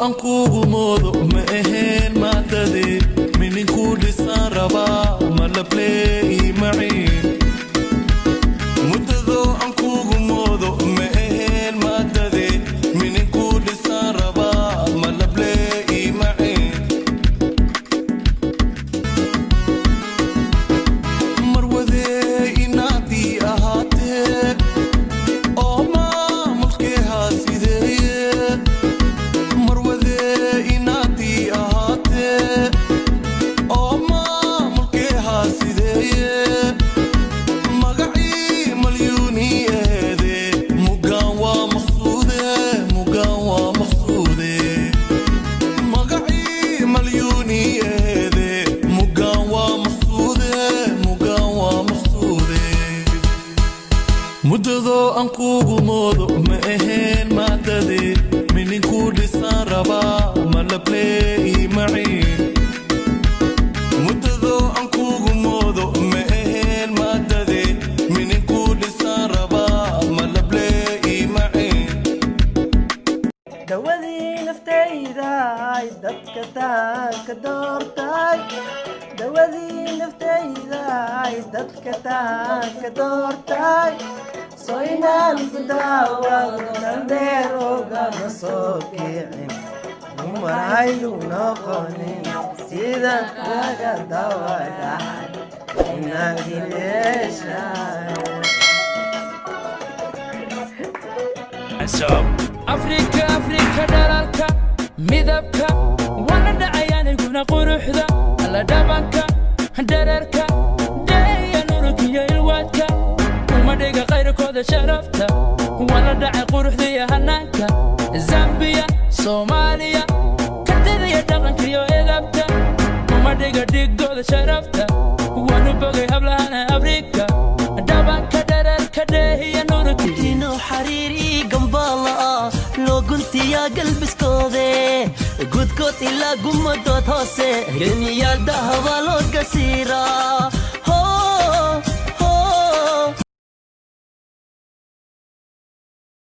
aan kugu moodo ma ahayn maatadee mininku dhisaan rabaa ma la play maciin muddadoo aan kugu moodo ma ahayn maatadee mininku dhisaan rabaa ma la play maciin marwadee inaadii ahaatee oo maamulkeehaa sideeye muddadoo aan kugu moodo ma ahayn maatadee mininku dhisaan rabaa ma la play maciin muddadoo aan kugu moodo ma ahayn maatadee mininku dhisaan rabaa ma la play maciin dawadii naftayda ay dadka taanka doortay dawadii naftayda ay dadka taanka doortay soynaan ku daawado nandheerooga ma soo kicin umarhaydu noqonin sida laga dawadhaxay afrika afrika dhalalka midabka wana dhacayaaniguna quruxda alla dhabanka dhererka dheeya nurugiyo ilwaadka umadhiga qayrkooda sharafta wana dhacay quruxdiyo hanaanka zambiya soomaaliya kartidaiyo dhaqankiyo edabta umadhiga dhigooda sharafta wanu bogay hablahana afrika dhabanka dhererka dheehiyo nurugino xariiri gambala loo guntiya galbiskoode gudkood ilaa gumadood hoose geniyaal dahaba loo gasiiraa